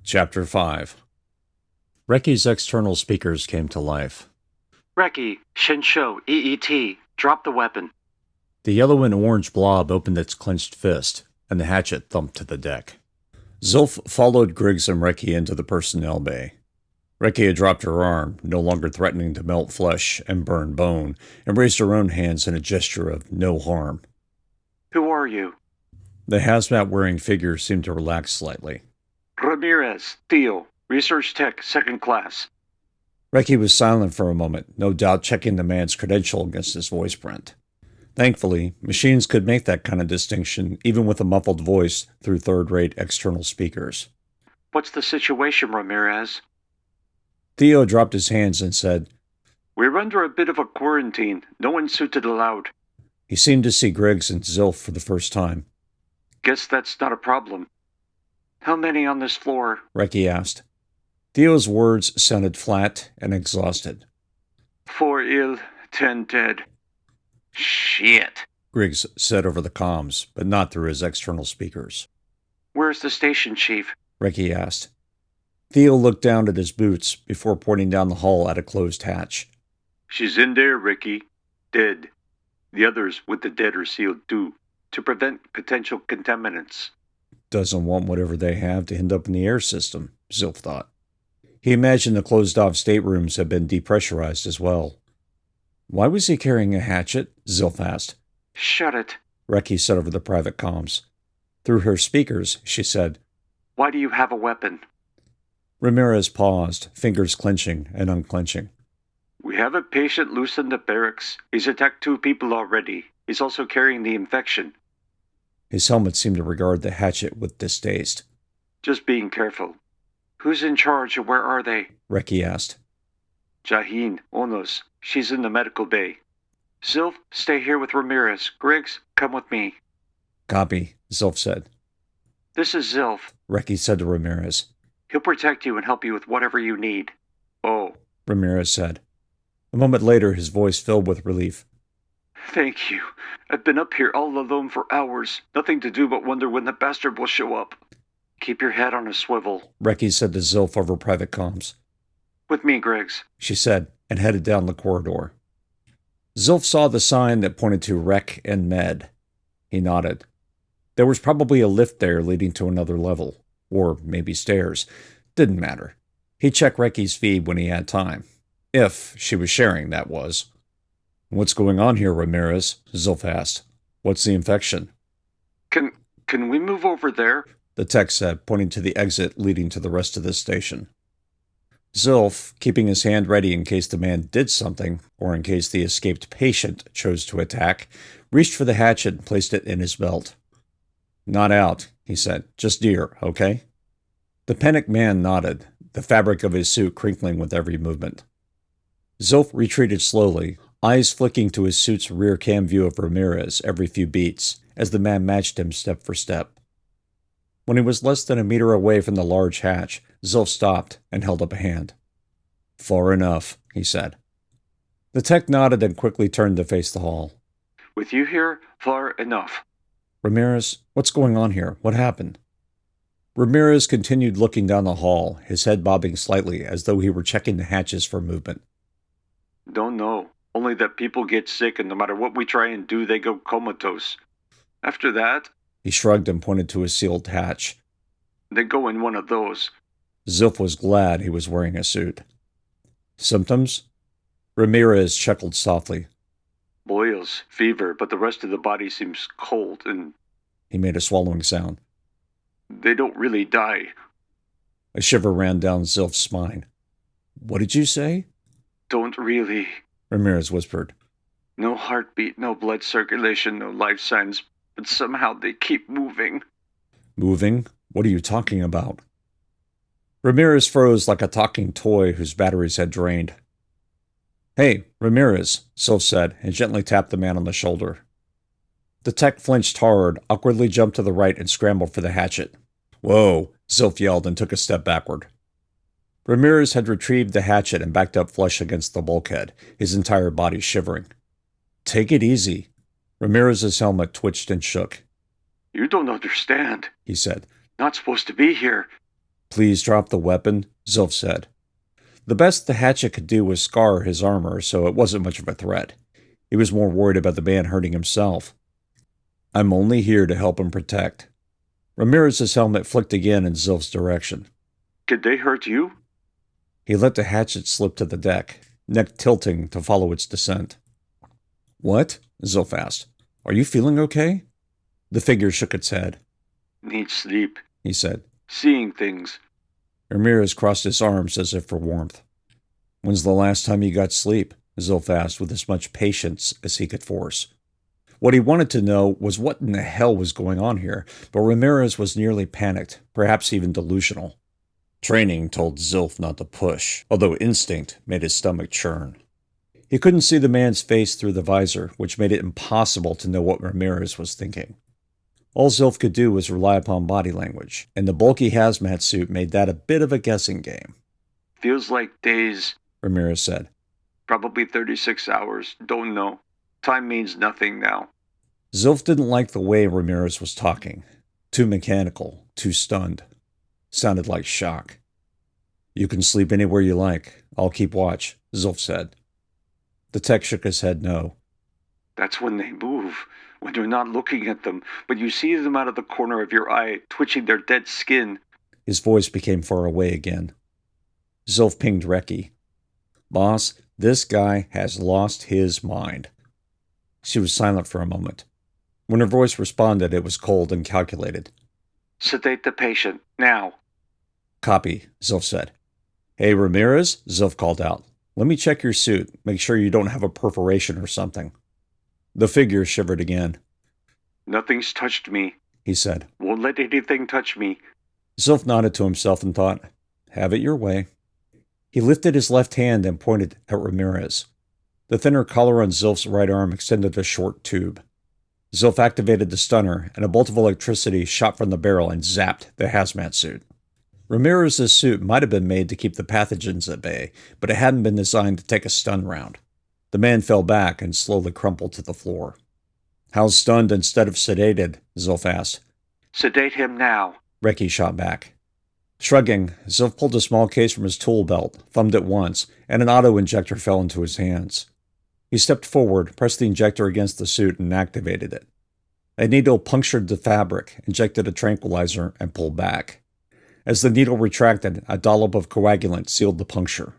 Chapter 5. Reki's external speakers came to life. Reki, Shinshou, EET, drop the weapon. The yellow and orange blob opened its clenched fist, and the hatchet thumped to the deck. Zilf followed Griggs and Reki into the personnel bay. Reki had dropped her arm, no longer threatening to melt flesh and burn bone, and raised her own hands in a gesture of no harm. Who are you? The hazmat-wearing figure seemed to relax slightly. Ramirez, Theo, Research Tech, second class. Reki was silent for a moment, no doubt checking the man's credential against his voice print. Thankfully, machines could make that kind of distinction even with a muffled voice through third-rate external speakers. What's the situation, Ramirez? Theo dropped his hands and said, We're under a bit of a quarantine. No one suited allowed. He seemed to see Griggs and Zilf for the first time. Guess that's not a problem. How many on this floor? Reki asked. Theo's words sounded flat and exhausted. 4 ill, 10 dead. Shit. Griggs said over the comms, but not through his external speakers. Where's the station chief? Reki asked. Theo looked down at his boots before pointing down the hall at a closed hatch. She's in there, Ricky. Dead. The others with the dead are sealed too, to prevent potential contaminants. Doesn't want whatever they have to end up in the air system, Zilf thought. He imagined the closed-off staterooms had been depressurized as well. Why was he carrying a hatchet? Zilf asked. Shut it, Reki said over the private comms. Through her speakers, she said, Why do you have a weapon? Ramirez paused, fingers clenching and unclenching. We have a patient loose in the barracks. He's attacked 2 people already. He's also carrying the infection. His helmet seemed to regard the hatchet with distaste. Just being careful. Who's in charge and where are they? Reki asked. Jaheen, Onos. She's in the medical bay. Zilf, stay here with Ramirez. Griggs, come with me. Copy, Zilf said. This is Zilf. Reki said to Ramirez. He'll protect you and help you with whatever you need. Oh, Ramirez said. A moment later, his voice filled with relief. Thank you. I've been up here all alone for hours. Nothing to do but wonder when the bastard will show up. Keep your head on a swivel, Reki said to Zilf over private comms. With me, Griggs, she said, and headed down the corridor. Zilf saw the sign that pointed to Rec and Med. He nodded. There was probably a lift there leading to another level. Or maybe stairs. Didn't matter. He'd check Reki's feed when he had time. If she was sharing, that was. What's going on here, Ramirez? Zilf asked. What's the infection? Can we move over there? The tech said, pointing to the exit leading to the rest of the station. Zilf, keeping his hand ready in case the man did something, or in case the escaped patient chose to attack, reached for the hatchet and placed it in his belt. Not out, he said. Just near, okay? The panicked man nodded, the fabric of his suit crinkling with every movement. Zilf retreated slowly, eyes flicking to his suit's rear cam view of Ramirez every few beats, as the man matched him step for step. When he was less than a meter away from the large hatch, Zilf stopped and held up a hand. Far enough, he said. The tech nodded and quickly turned to face the hall. With you here, far enough. Ramirez, what's going on here? What happened? Ramirez continued looking down the hall, his head bobbing slightly as though he were checking the hatches for movement. Don't know. Only that people get sick and no matter what we try and do, they go comatose. After that, he shrugged and pointed to a sealed hatch. They go in one of those. Zilf was glad he was wearing a suit. Symptoms? Ramirez chuckled softly. Boils, fever, but the rest of the body seems cold and... He made a swallowing sound. They don't really die. A shiver ran down Zilf's spine. What did you say? Don't really. Ramirez whispered. No heartbeat, no blood circulation, no life signs, but somehow they keep moving. Moving? What are you talking about? Ramirez froze like a talking toy whose batteries had drained. Hey, Ramirez, Zilf said, and gently tapped the man on the shoulder. The tech flinched hard, awkwardly jumped to the right, and scrambled for the hatchet. Whoa, Zilf yelled and took a step backward. Ramirez had retrieved the hatchet and backed up flush against the bulkhead, his entire body shivering. Take it easy. Ramirez's helmet twitched and shook. You don't understand, he said. Not supposed to be here. Please drop the weapon, Zilf said. The best the hatchet could do was scar his armor, so it wasn't much of a threat. He was more worried about the man hurting himself. I'm only here to help him protect. Ramirez's helmet flicked again in Zilf's direction. Could they hurt you? He let the hatchet slip to the deck, neck tilting to follow its descent. What? Zilf asked. Are you feeling okay? The figure shook its head. Need sleep, he said. Seeing things. Ramirez crossed his arms as if for warmth. When's the last time you got sleep? Zilf asked with as much patience as he could force. What he wanted to know was what in the hell was going on here, but Ramirez was nearly panicked, perhaps even delusional. Training told Zilf not to push, although instinct made his stomach churn. He couldn't see the man's face through the visor, which made it impossible to know what Ramirez was thinking. All Zilf could do was rely upon body language, and the bulky hazmat suit made that a bit of a guessing game. Feels like days, Ramirez said. Probably 36 hours. Don't know. Time means nothing now. Zilf didn't like the way Ramirez was talking. Too mechanical, too stunned. Sounded like shock. You can sleep anywhere you like. I'll keep watch, Zilf said. The tech shook his head no. That's when they move. When you're not looking at them, but you see them out of the corner of your eye, twitching their dead skin. His voice became far away again. Zilf pinged Reki. Boss, this guy has lost his mind. She was silent for a moment. When her voice responded, it was cold and calculated. Sedate the patient, now. Copy, Zilf said. Hey, Ramirez, Zilf called out. Let me check your suit. Make sure you don't have a perforation or something. The figure shivered again. Nothing's touched me, he said. Won't let anything touch me. Zilf nodded to himself and thought, have it your way. He lifted his left hand and pointed at Ramirez. The thinner collar on Zilf's right arm extended a short tube. Zilf activated the stunner, and a bolt of electricity shot from the barrel and zapped the hazmat suit. Ramirez's suit might have been made to keep the pathogens at bay, but it hadn't been designed to take a stun round. The man fell back and slowly crumpled to the floor. How's stunned instead of sedated? Zilf asked. Sedate him now, Reki shot back. Shrugging, Zilf pulled a small case from his tool belt, thumbed it once, and an auto-injector fell into his hands. He stepped forward, pressed the injector against the suit, and activated it. A needle punctured the fabric, injected a tranquilizer, and pulled back. As the needle retracted, a dollop of coagulant sealed the puncture.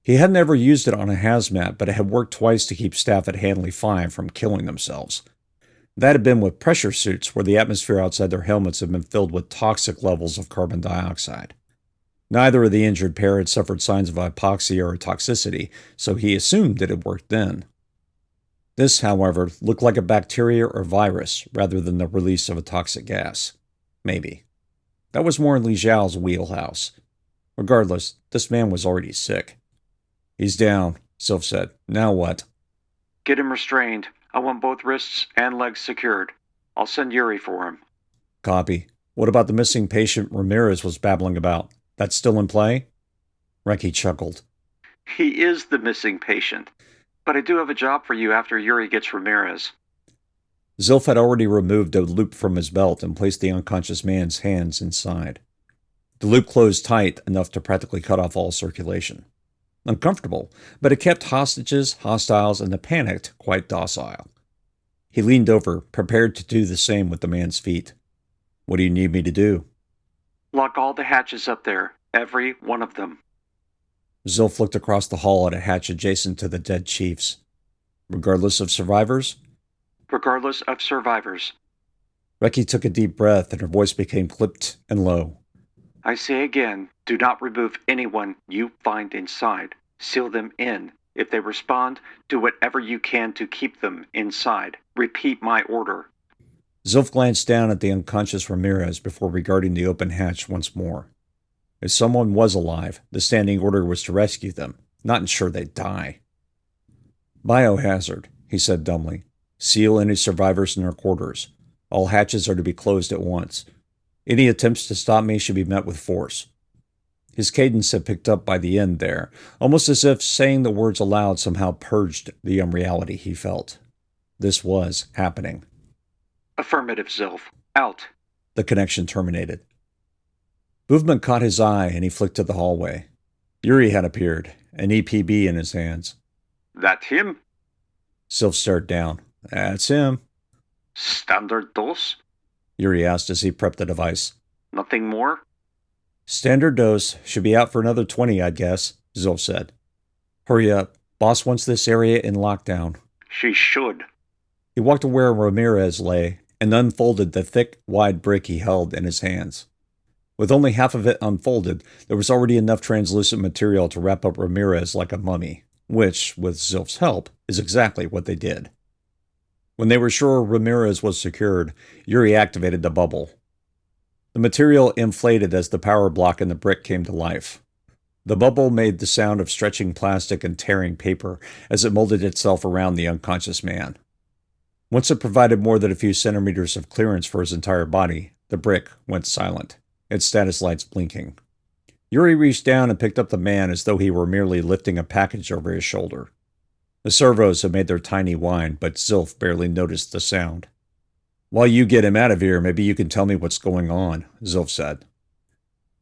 He hadn't ever used it on a hazmat, but it had worked twice to keep staff at Hanley 5 from killing themselves. That had been with pressure suits, where the atmosphere outside their helmets had been filled with toxic levels of carbon dioxide. Neither of the injured pair had suffered signs of hypoxia or toxicity, so he assumed it had worked then. This, however, looked like a bacteria or virus rather than the release of a toxic gas. Maybe. That was more in Li Zhao's wheelhouse. Regardless, this man was already sick. He's down, Zilf said. Now what? Get him restrained. I want both wrists and legs secured. I'll send Yuri for him. Copy. What about the missing patient Ramirez was babbling about? That's still in play? Reki chuckled. He is the missing patient. But I do have a job for you after Yuri gets Ramirez. Zilf had already removed a loop from his belt and placed the unconscious man's hands inside. The loop closed tight enough to practically cut off all circulation. Uncomfortable, but it kept hostages, hostiles, and the panicked quite docile. He leaned over, prepared to do the same with the man's feet. What do you need me to do? Lock all the hatches up there, every one of them. Zilf looked across the hall at a hatch adjacent to the dead chiefs. Regardless of survivors? Regardless of survivors. Reki took a deep breath and her voice became clipped and low. I say again, do not remove anyone you find inside. Seal them in. If they respond, do whatever you can to keep them inside. Repeat my order. Zilf glanced down at the unconscious Ramirez before regarding the open hatch once more. If someone was alive, the standing order was to rescue them, not ensure they'd die. Biohazard, he said dumbly. Seal any survivors in their quarters. All hatches are to be closed at once. Any attempts to stop me should be met with force. His cadence had picked up by the end there, almost as if saying the words aloud somehow purged the unreality he felt. This was happening. Affirmative, Zilf. Out. The connection terminated. Movement caught his eye, and he flicked to the hallway. Yuri had appeared, an EPB in his hands. That him? Sylph stared down. That's him, Standard dose? Yuri asked as he prepped the device. Nothing more? Standard dose. Should be out for another 20, I'd guess, Sylph said. Hurry up. Boss wants this area in lockdown. She should. He walked to where Ramirez lay and unfolded the thick, wide brick he held in his hands. With only half of it unfolded, there was already enough translucent material to wrap up Ramirez like a mummy, which, with Sylph's help, is exactly what they did. When they were sure Ramirez was secured, Yuri activated the bubble. The material inflated as the power block in the brick came to life. The bubble made the sound of stretching plastic and tearing paper as it molded itself around the unconscious man. Once it provided more than a few centimeters of clearance for his entire body, the brick went silent, its status lights blinking. Yuri reached down and picked up the man as though he were merely lifting a package over his shoulder. The servos had made their tiny whine, but Sylph barely noticed the sound. While you get him out of here, maybe you can tell me what's going on, Sylph said.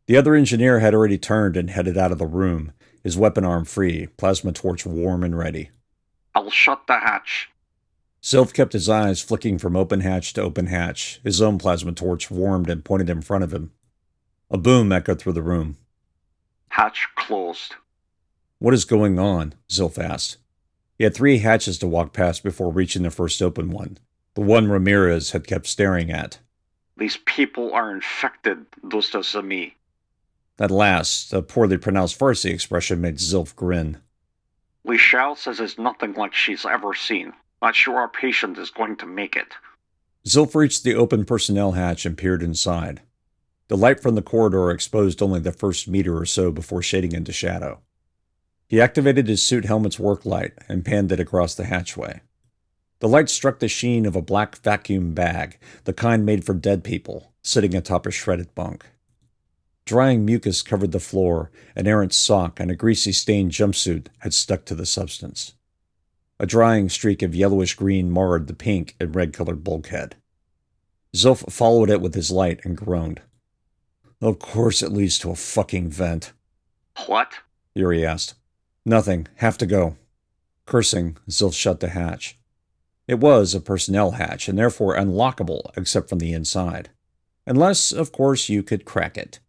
The other engineer had already turned and headed out of the room, his weapon arm free, plasma torch warm and ready. I'll shut the hatch. Sylph kept his eyes flicking from open hatch to open hatch, his own plasma torch warmed and pointed in front of him. A boom echoed through the room. Hatch closed. What is going on? Sylph asked. He had 3 hatches to walk past before reaching the first open one, the one Ramirez had kept staring at. These people are infected, Dostos and me. That last, a poorly pronounced Farsi expression made Sylph grin. Lichelle says it's nothing like she's ever seen. Not sure our patient is going to make it. Sylph reached the open personnel hatch and peered inside. The light from the corridor exposed only the first meter or so before shading into shadow. He activated his suit helmet's work light and panned it across the hatchway. The light struck the sheen of a black vacuum bag, the kind made for dead people, sitting atop a shredded bunk. Drying mucus covered the floor, an errant sock and a greasy stained jumpsuit had stuck to the substance. A drying streak of yellowish-green marred the pink and red-colored bulkhead. Sylph followed it with his light and groaned. Of course it leads to a fucking vent. What? Yuri asked. Nothing. Have to go. Cursing, Sylph shut the hatch. It was a personnel hatch, and therefore unlockable except from the inside. Unless, of course, you could crack it.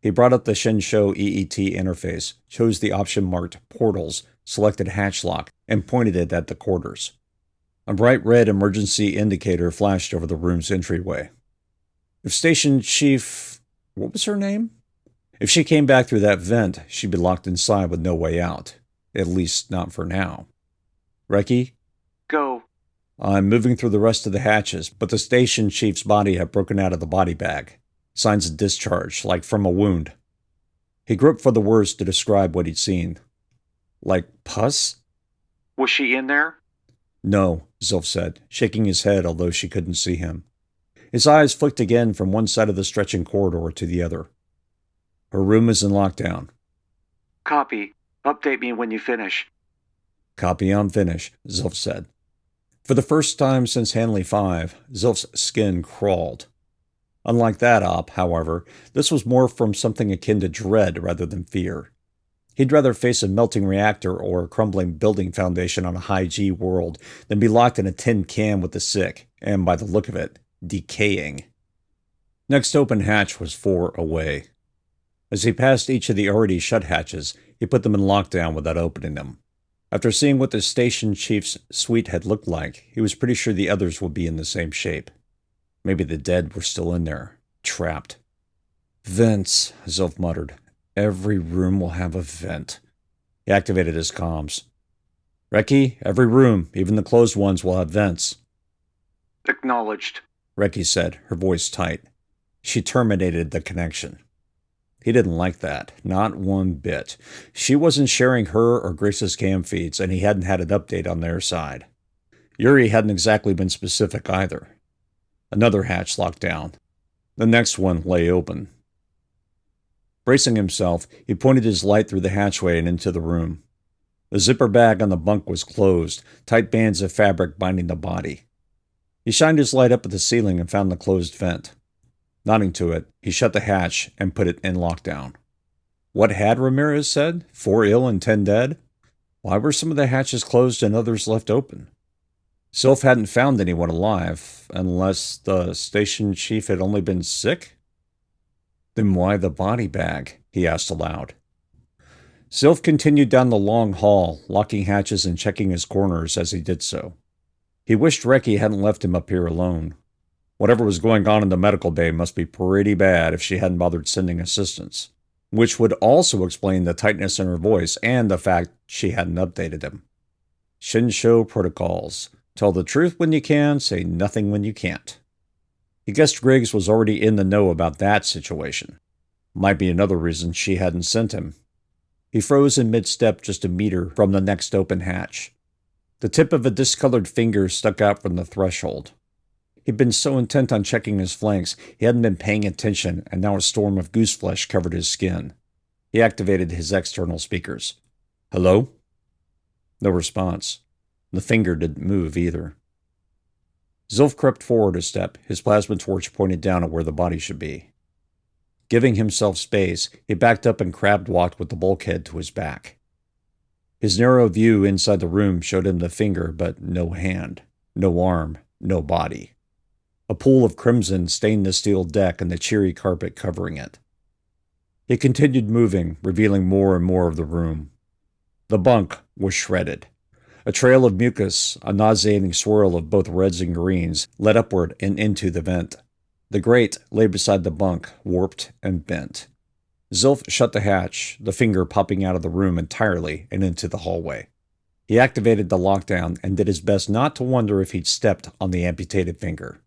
He brought up the Shensho EET interface, chose the option marked Portals, selected Hatch Lock, and pointed it at the quarters. A bright red emergency indicator flashed over the room's entryway. If Station Chief... what was her name? If she came back through that vent, she'd be locked inside with no way out. At least not for now. Reki? Go. I'm moving through the rest of the hatches, but the station chief's body had broken out of the body bag. Signs of discharge, like from a wound. He groped for the words to describe what he'd seen. Like pus? Was she in there? No, Sylph said, shaking his head although she couldn't see him. His eyes flicked again from one side of the stretching corridor to the other. Her room is in lockdown. Copy. Update me when you finish. Copy on finish, Sylph said. For the first time since Hanley 5, Sylph's skin crawled. Unlike that op, however, this was more from something akin to dread rather than fear. He'd rather face a melting reactor or a crumbling building foundation on a high-G world than be locked in a tin can with the sick, and by the look of it, decaying. Next open hatch was 4 away. As he passed each of the already shut hatches, he put them in lockdown without opening them. After seeing what the station chief's suite had looked like, he was pretty sure the others would be in the same shape. Maybe the dead were still in there, trapped. Vents, Sylph muttered. Every room will have a vent. He activated his comms. Reki, every room, even the closed ones, will have vents. Acknowledged, Reki said, her voice tight. She terminated the connection. He didn't like that, not one bit. She wasn't sharing her or Grace's cam feeds, and he hadn't had an update on their side. Yuri hadn't exactly been specific either. Another hatch locked down. The next one lay open. Bracing himself, he pointed his light through the hatchway and into the room. The zipper bag on the bunk was closed, tight bands of fabric binding the body. He shined his light up at the ceiling and found the closed vent. Nodding to it, he shut the hatch and put it in lockdown. What had Ramirez said? 4 ill and 10 dead? Why were some of the hatches closed and others left open? Sylph hadn't found anyone alive, unless the station chief had only been sick? Then why the body bag? He asked aloud. Sylph continued down the long hall, locking hatches and checking his corners as he did so. He wished Reki hadn't left him up here alone. Whatever was going on in the medical bay must be pretty bad if she hadn't bothered sending assistance, which would also explain the tightness in her voice and the fact she hadn't updated him. Shinsho protocols. Tell the truth when you can, say nothing when you can't. He guessed Griggs was already in the know about that situation. Might be another reason she hadn't sent him. He froze in mid-step just a meter from the next open hatch. The tip of a discolored finger stuck out from the threshold. He'd been so intent on checking his flanks, he hadn't been paying attention, and now a storm of goose flesh covered his skin. He activated his external speakers. Hello? No response. The finger didn't move either. Zilf crept forward a step, his plasma torch pointed down at where the body should be. Giving himself space, he backed up and crab-walked with the bulkhead to his back. His narrow view inside the room showed him the finger, but no hand, no arm, no body. A pool of crimson stained the steel deck and the cheery carpet covering it. He continued moving, revealing more and more of the room. The bunk was shredded. A trail of mucus, a nauseating swirl of both reds and greens, led upward and into the vent. The grate lay beside the bunk, warped and bent. Zilf shut the hatch, the finger popping out of the room entirely and into the hallway. He activated the lockdown and did his best not to wonder if he'd stepped on the amputated finger.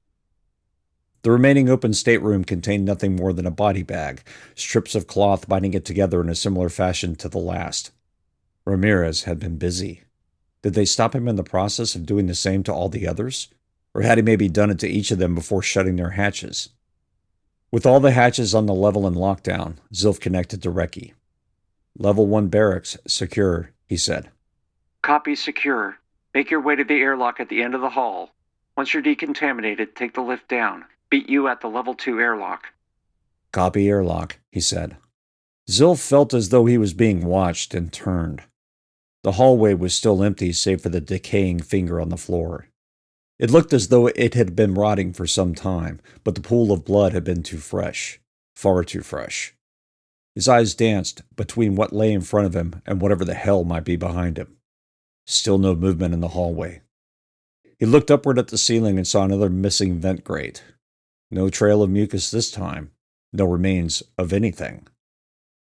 The remaining open stateroom contained nothing more than a body bag, strips of cloth binding it together in a similar fashion to the last. Ramirez had been busy. Did they stop him in the process of doing the same to all the others? Or had he maybe done it to each of them before shutting their hatches? With all the hatches on the level in lockdown, Zilf connected to Reki. Level 1 barracks, secure, he said. Copy secure. Make your way to the airlock at the end of the hall. Once you're decontaminated, take the lift down. Beat you at the level 2 airlock. Copy airlock, he said. Zilf felt as though he was being watched and turned. The hallway was still empty save for the decaying finger on the floor. It looked as though it had been rotting for some time, but the pool of blood had been too fresh. Far too fresh. His eyes danced between what lay in front of him and whatever the hell might be behind him. Still no movement in the hallway. He looked upward at the ceiling and saw another missing vent grate. No trail of mucus this time. No remains of anything.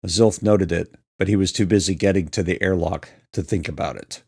Zilf noted it, but he was too busy getting to the airlock to think about it.